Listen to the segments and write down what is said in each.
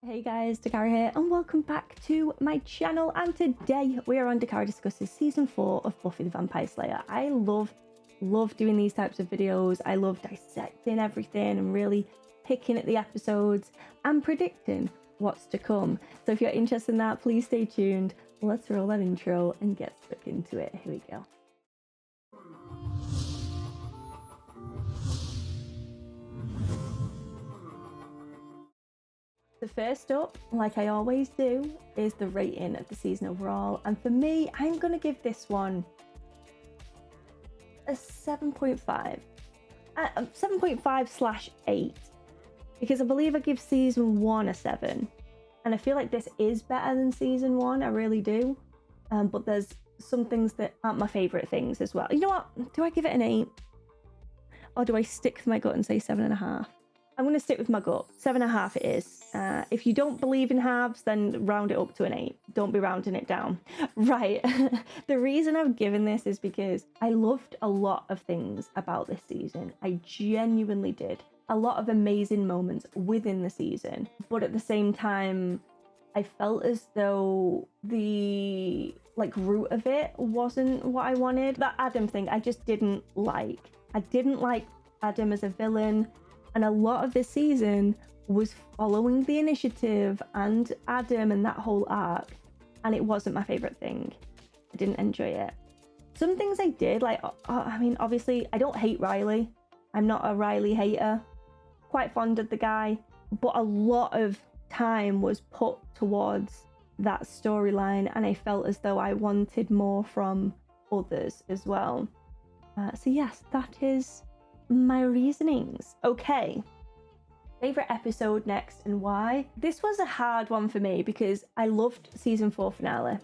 Hey guys, Dakara here and welcome back to my channel, and today we are on Dakara Discusses Season 4 of Buffy the Vampire Slayer. I love doing these types of videos. I love dissecting everything and really picking at the episodes and predicting what's to come. So if you're interested in that, please stay tuned. Let's roll that intro and get stuck into it. Here we go. The first up, like I always do, is the rating of the season overall. And for me, I'm going to give this one a 7.5. 7.5/8. Because I believe I give season 1 a 7. And I feel like this is better than season 1, I really do. But there's some things that aren't my favourite things as well. You know what? Do I give it an 8? Or do I stick with my gut and say 7.5? I'm going to stick with my gut. 7.5 it is. If you don't believe in halves, then round it up to an 8. Don't be rounding it down. Right. The reason I've given this is because I loved a lot of things about this season. I genuinely did. A lot of amazing moments within the season. But at the same time, I felt as though the root of it wasn't what I wanted. That Adam thing, I just didn't like. I didn't like Adam as a villain. And a lot of this season was following the initiative and Adam and that whole arc. And it wasn't my favourite thing. I didn't enjoy it. Some things I did, I mean, obviously, I don't hate Riley. I'm not a Riley hater. Quite fond of the guy. But a lot of time was put towards that storyline. And I felt as though I wanted more from others as well. So yes, that is my reasonings. Okay, favorite episode next and why. This was a hard one for me because I loved season 4 finale.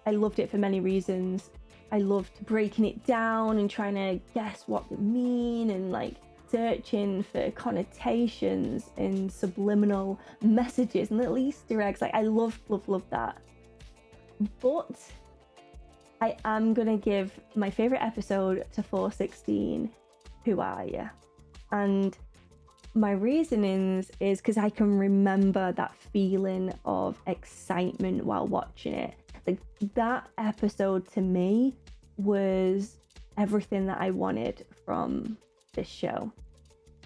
I loved it for many reasons. I loved breaking it down and trying to guess what it mean and searching for connotations and subliminal messages and little Easter eggs. I loved that. But I am gonna give my favorite episode to 416. Who Are You? And my reasonings is because I can remember that feeling of excitement while watching it. That episode to me was everything that I wanted from this show.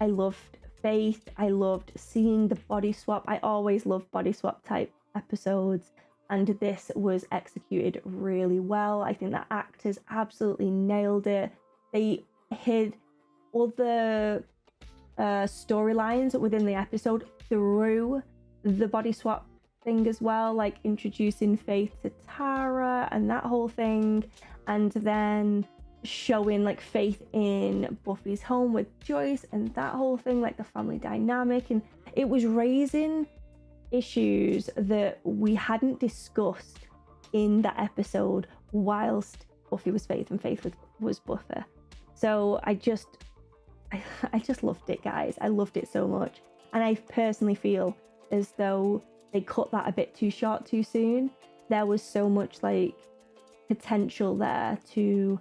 I loved Faith. I loved seeing the body swap. I always loved body swap type episodes, and this was executed really well. I think that actors absolutely nailed it. They hid all the storylines within the episode through the body swap thing as well, like introducing Faith to Tara and that whole thing, and then showing Faith in Buffy's home with Joyce and that whole thing, the family dynamic. And it was raising issues that we hadn't discussed in that episode whilst Buffy was Faith and Faith was Buffy. So I just loved it, guys. I loved it so much. And I personally feel as though they cut that a bit too short too soon. There was so much potential there to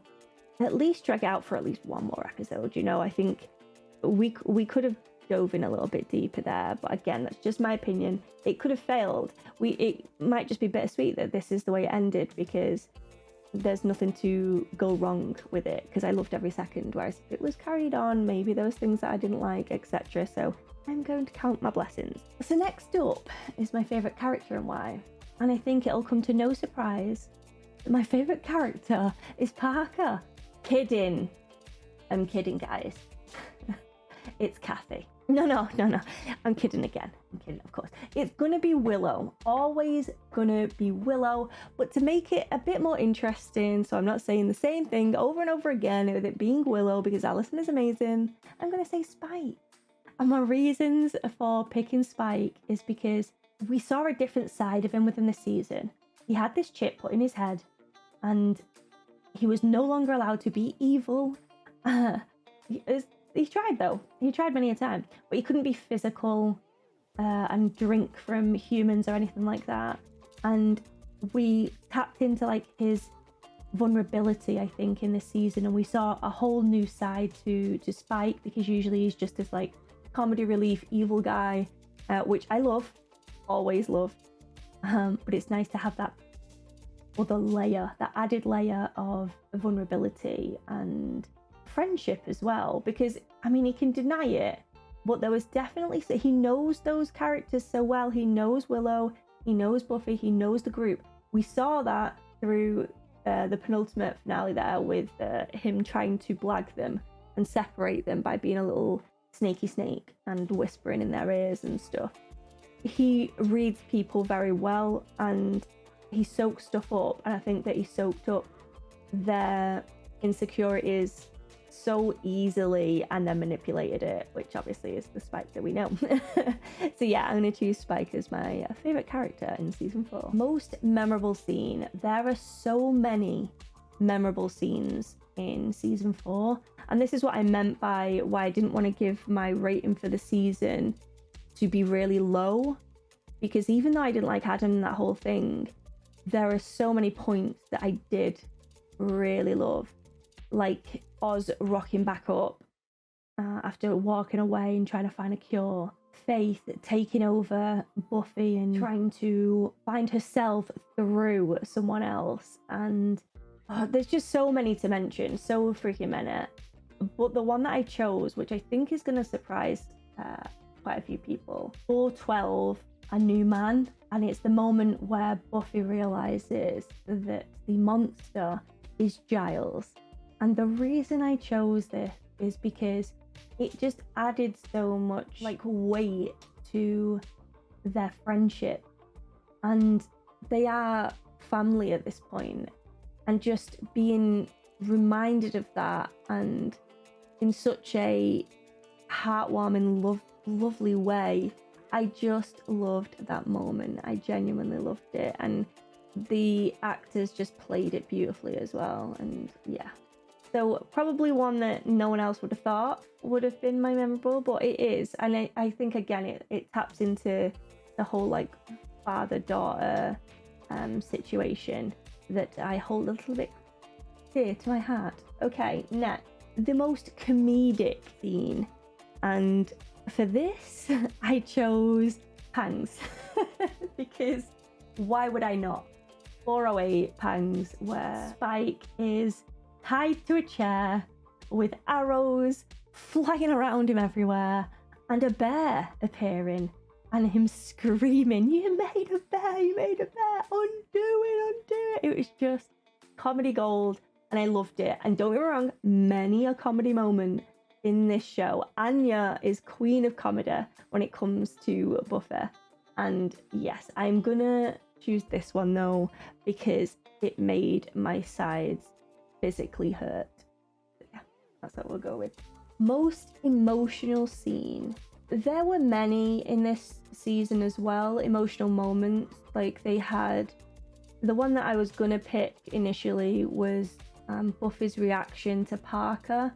at least drag out for at least one more episode. I think we could have dove in a little bit deeper there. But again, that's just my opinion. It could have failed. It might just be bittersweet that this is the way it ended, because there's nothing to go wrong with it, because I loved every second. Whereas if it was carried on, maybe there was things that I didn't like, etc. So I'm going to count my blessings. So next up is my favourite character and why. And I think it'll come to no surprise that my favourite character is Parker. Kidding. I'm kidding, guys. It's Kathy. No. I'm kidding again. I'm kidding, of course. It's gonna be Willow. Always gonna be Willow. But to make it a bit more interesting, so I'm not saying the same thing over and over again with it being Willow, because Allison is amazing, I'm gonna say Spike. And my reasons for picking Spike is because we saw a different side of him within the season. He had this chip put in his head, and he was no longer allowed to be evil. He tried though. He tried many a time, but he couldn't be physical and drink from humans or anything like that. And we tapped into his vulnerability, I think, in this season, and we saw a whole new side to Spike, because usually he's just this comedy relief evil guy, which I love. always loved. But it's nice to have that other layer, that added layer of vulnerability and friendship as well, because I mean, he can deny it, but there was definitely, he knows those characters so well. He knows Willow, he knows Buffy, he knows the group. We saw that through the penultimate finale there with him trying to blag them and separate them by being a little snaky snake and whispering in their ears and stuff. He reads people very well and he soaks stuff up, and I think that he soaked up their insecurities so easily and then manipulated it, which obviously is the Spike that we know. So yeah, I'm going to choose Spike as my favourite character in season 4. Most memorable scene. There are so many memorable scenes in season 4, and this is what I meant by why I didn't want to give my rating for the season to be really low, because even though I didn't like Adam and that whole thing, there are so many points that I did really love, like Oz rocking back up after walking away and trying to find a cure, Faith taking over Buffy and trying to find herself through someone else, and there's just so many to mention, so freaking many. But the one that I chose, which I think is going to surprise quite a few people, 412, a new man, and it's the moment where Buffy realizes that the monster is Giles. And the reason I chose this is because it just added so much like weight to their friendship, and they are family at this point, and just being reminded of that and in such a heartwarming, lovely way. I just loved that moment. I genuinely loved it, and the actors just played it beautifully as well. And yeah, so probably one that no one else would have thought would have been my memorable, but it is. And I think again it taps into the whole like father-daughter situation that I hold a little bit dear to my heart. Okay, next, the most comedic scene, and for this I chose Pangs because why would I not? 408 Pangs, where Spike is tied to a chair with arrows flying around him everywhere and a bear appearing and him screaming, "You made a bear, you made a bear, undo it, undo it." It was just comedy gold and I loved it. And don't get me wrong, many a comedy moment in this show. Anya is queen of comedy when it comes to Buffy. And yes, I'm gonna choose this one though because it made my sides physically hurt. Yeah, that's what we'll go with. Most emotional scene. There were many in this season as well, emotional moments. Like they had, the one that I was gonna pick initially was Buffy's reaction to Parker,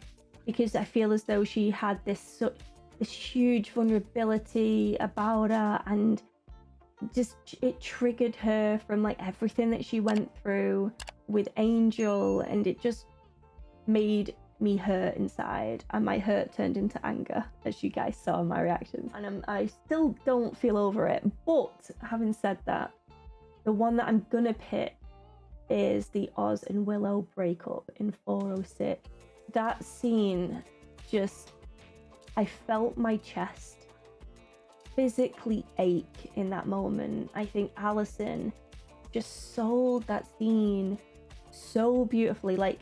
because I feel as though she had this huge vulnerability about her, and just it triggered her from like everything that she went through with Angel, and it just made me hurt inside, and my hurt turned into anger, as you guys saw in my reactions, and I still don't feel over it. But having said that, the one that I'm gonna pick is the Oz and Willow breakup in 406. That scene, just, I felt my chest physically ache in that moment. I think Allison just sold that scene so beautifully. Like,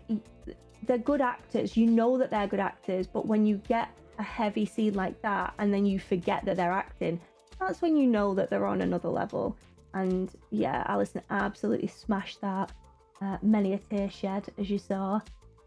they're good actors, you know that they're good actors, but when you get a heavy scene like that and then you forget that they're acting, that's when you know that they're on another level. And yeah, Allison absolutely smashed that. Many a tear shed, as you saw.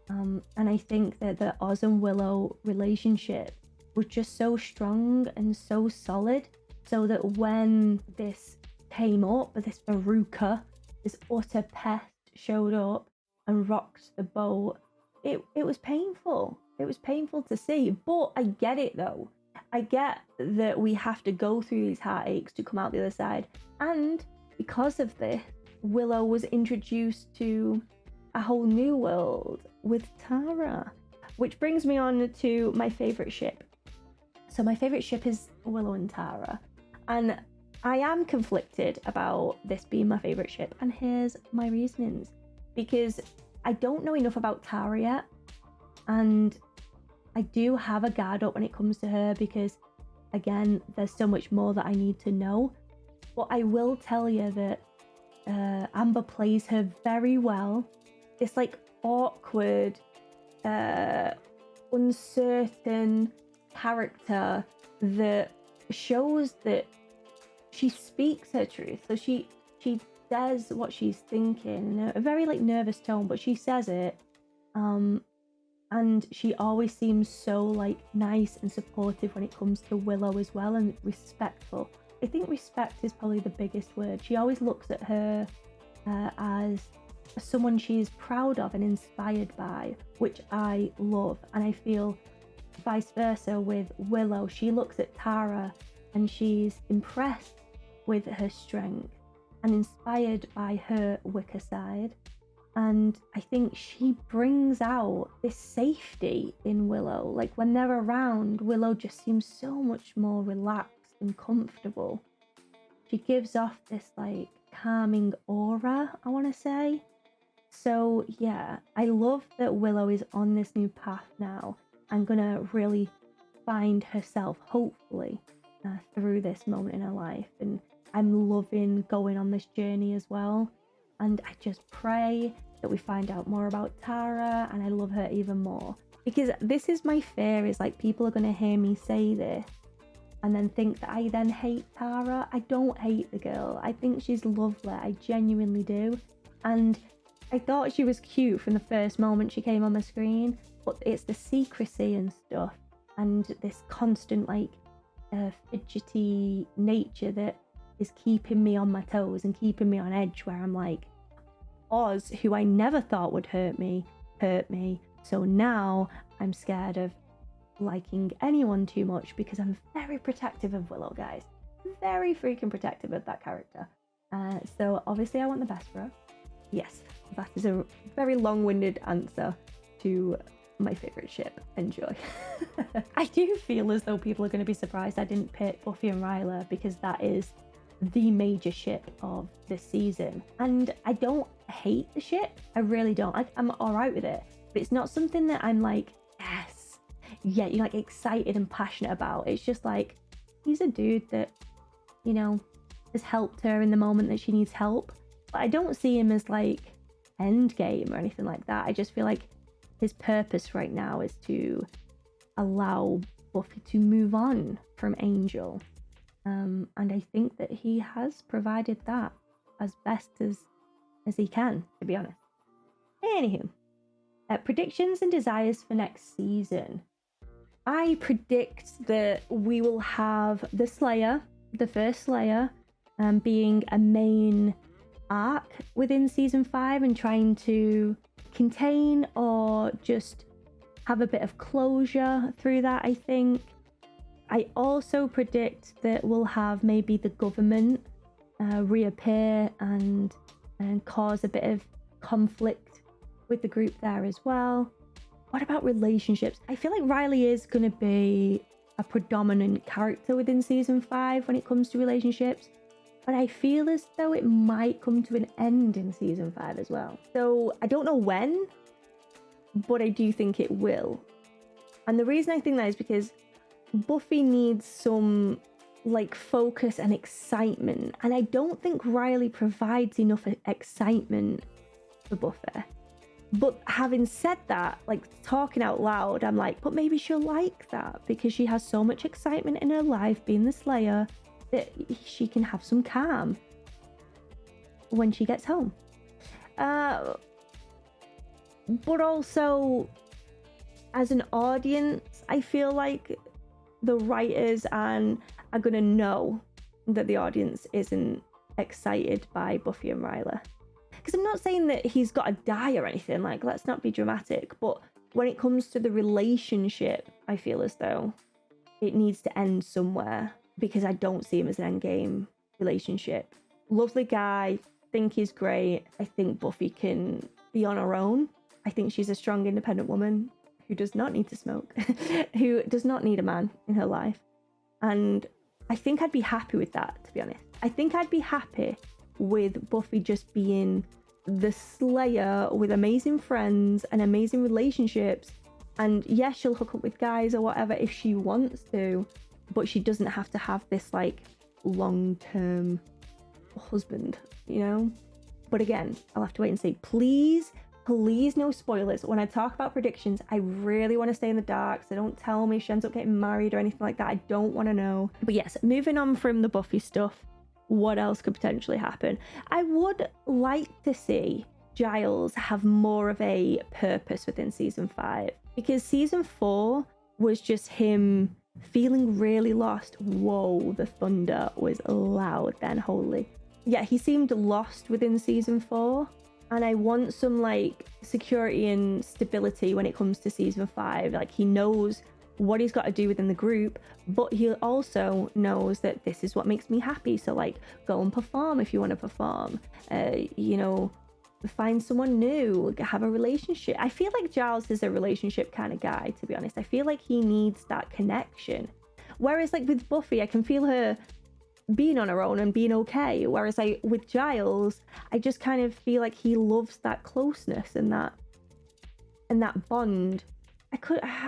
And I think that the Oz and Willow relationship was just so strong and so solid, so that when this came up, this Veruca, this utter pest, showed up and rocked the boat, it was painful. It was painful to see, but I get it though. I get that we have to go through these heartaches to come out the other side. And because of this, Willow was introduced to a whole new world with Tara, which brings me on to my favorite ship. So my favorite ship is Willow and Tara, and I am conflicted about this being my favourite ship, and here's my reasonings. Because I don't know enough about Tara yet, and I do have a guard up when it comes to her because, again, there's so much more that I need to know. But I will tell you that Amber plays her very well. This like awkward, uncertain character that shows that she speaks her truth. So she says what she's thinking in a very like nervous tone, but she says it. And she always seems so like nice and supportive when it comes to Willow as well, and respectful. I think respect is probably the biggest word. She always looks at her as someone she is proud of and inspired by, which I love. And I feel vice versa with Willow. She looks at Tara and she's impressed with her strength and inspired by her wicker side. And I think she brings out this safety in Willow. Like when they're around, Willow just seems so much more relaxed and comfortable. She gives off this like calming aura, I want to say. So yeah, I love that Willow is on this new path now and gonna really find herself, hopefully, through this moment in her life. And I'm loving going on this journey as well. And I just pray that we find out more about Tara, and I love her even more. Because this is my fear, is like people are going to hear me say this and then think that I then hate Tara. I don't hate the girl. I think she's lovely. I genuinely do. And I thought she was cute from the first moment she came on the screen, but it's the secrecy and stuff and this constant like fidgety nature that is keeping me on my toes and keeping me on edge, where I'm like, Oz, who I never thought would hurt me. So now I'm scared of liking anyone too much because I'm very protective of Willow, guys. Very freaking protective of that character. So obviously I want the best for her. Yes, that is a very long-winded answer to my favourite ship. Enjoy. I do feel as though people are going to be surprised I didn't pick Buffy and Ryla, because that is the major ship of this season. And I don't hate the ship. I really don't. Like, I'm alright with it. But it's not something that I'm like, yes, yeah, you're like excited and passionate about. It's just like, he's a dude that, you know, has helped her in the moment that she needs help. But I don't see him as like endgame or anything like that. I just feel like his purpose right now is to allow Buffy to move on from Angel. And I think that he has provided that as best as he can, to be honest. Anywho, predictions and desires for next season. I predict that we will have the Slayer, the first Slayer, being a main arc within season 5 and trying to contain or just have a bit of closure through that, I think. I also predict that we'll have maybe the government reappear and cause a bit of conflict with the group there as well. What about relationships? I feel like Riley is going to be a predominant character within season 5 when it comes to relationships, but I feel as though it might come to an end in season 5 as well. So I don't know when, but I do think it will. And the reason I think that is because Buffy needs some like focus and excitement, and I don't think Riley provides enough excitement for Buffy. But having said that, like talking out loud, I'm like, but maybe she'll like that because she has so much excitement in her life being the Slayer that she can have some calm when she gets home. But also, as an audience, I feel like the writers are going to know that the audience isn't excited by Buffy and Ryla. Because I'm not saying that he's got to die or anything, like, let's not be dramatic, but when it comes to the relationship, I feel as though it needs to end somewhere, because I don't see him as an endgame relationship. Lovely guy, think he's great. I think Buffy can be on her own. I think she's a strong, independent woman who does not need to smoke, who does not need a man in her life. And I think I'd be happy with that, to be honest. I think I'd be happy with Buffy just being the Slayer with amazing friends and amazing relationships. And yes, she'll hook up with guys or whatever if she wants to, but she doesn't have to have this like long-term husband, you know? But again, I'll have to wait and see. Please no spoilers. When I talk about predictions, I really want to stay in the dark, so don't tell me she ends up getting married or anything like that. I don't want to know. But yes, moving on from the Buffy stuff, what else could potentially happen? I would like to see Giles have more of a purpose within season 5, because season 4 was just him feeling really lost. Whoa, the thunder was loud then, holy. Yeah, he seemed lost within season 4, and I want some like security and stability when it comes to season 5. Like, he knows what he's got to do within the group, but he also knows that this is what makes me happy. So like, go and perform if you want to perform, you know, find someone new, have a relationship. I feel like Giles is a relationship kind of guy, to be honest. I feel like he needs that connection. Whereas like with Buffy, I can feel her being on her own and being okay. Whereas with Giles, I just kind of feel like he loves that closeness and that bond.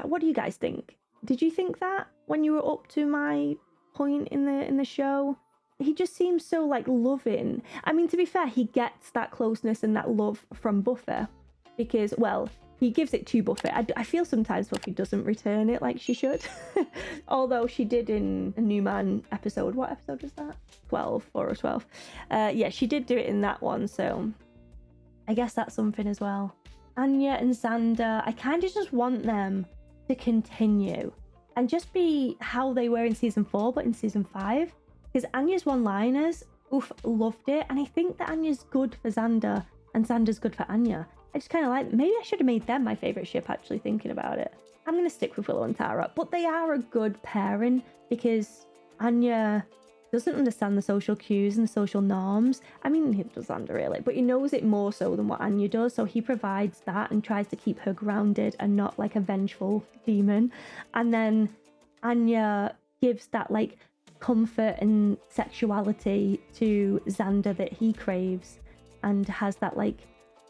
What do you guys think? Did you think that when you were up to my point in the show? He just seems so like loving. I mean, to be fair, he gets that closeness and that love from Buffy because, well, he gives it to Buffy. I feel sometimes Buffy doesn't return it like she should. Although she did in a New Man episode. What episode was that? 12, 4 or 12. Yeah, she did do it in that one. So I guess that's something as well. Anya and Xander, I kind of just want them to continue and just be how they were in season 4, but in season 5. Because Anya's one-liners, oof, loved it. And I think that Anya's good for Xander and Xander's good for Anya. I just kind of like, maybe I should have made them my favourite ship, actually, thinking about it. I'm going to stick with Willow and Tara, but they are a good pairing because Anya doesn't understand the social cues and the social norms. I mean, he does Xander really, but he knows it more so than what Anya does. So he provides that and tries to keep her grounded and not like a vengeful demon. And then Anya gives that like comfort and sexuality to Xander that he craves and has that like,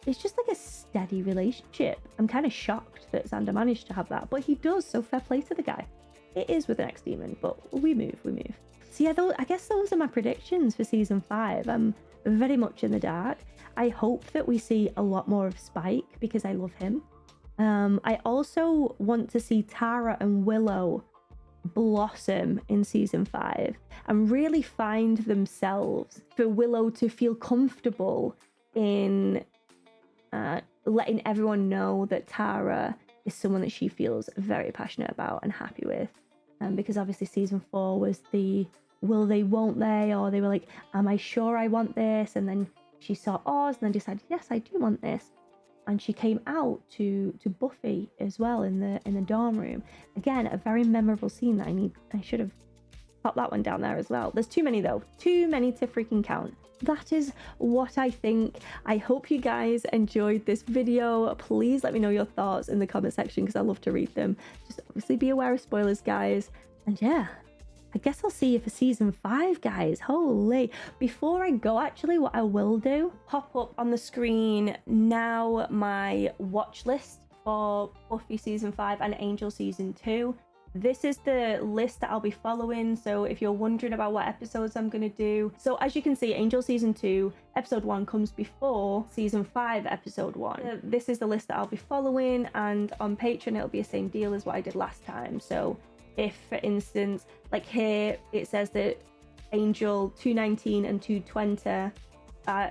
it's just like a steady relationship. I'm kind of shocked that Xander managed to have that, but he does, so fair play to the guy. It is with an ex-demon, but we move. So yeah, I guess those are my predictions for season 5. I'm very much in the dark. I hope that we see a lot more of Spike because I love him. I also want to see Tara and Willow blossom in season 5 and really find themselves, for Willow to feel comfortable in letting everyone know that Tara is someone that she feels very passionate about and happy with. Because obviously season 4 was the will they, won't they, or they were like, am I sure I want this? And then she saw Oz and then decided, yes, I do want this. And she came out to Buffy as well in the dorm room. Again, a very memorable scene that I should have popped that one down there as well. There's too many though. Too many to freaking count. That is what I think. I hope you guys enjoyed this video. Please let me know your thoughts in the comment section because I love to read them. Just obviously be aware of spoilers, guys. And yeah, I guess I'll see you for season 5, guys. Holy. Before I go, actually, what I will do, pop up on the screen now my watch list for Buffy season 5 and Angel season 2. This is the list that I'll be following, so if you're wondering about what episodes I'm going to do. So as you can see, Angel season 2 episode 1 comes before season 5 episode 1. This is the list that I'll be following, and on Patreon it'll be the same deal as what I did last time. So if, for instance, like here it says that Angel 219 and 220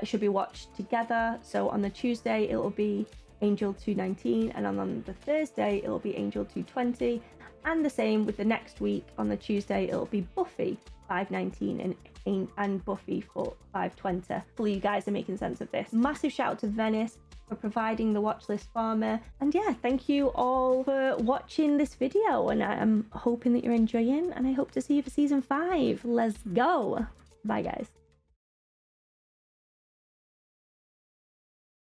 should be watched together. So on the Tuesday it'll be Angel 219, and on the Thursday it'll be Angel 220. And the same with the next week. On the Tuesday it'll be Buffy 519 and Buffy for 520. Hopefully you guys are making sense of this. Massive shout out to Venice for providing the watch list for me. And yeah, thank you all for watching this video, and I'm hoping that you're enjoying, and I hope to see you for season 5. Let's go. Bye guys.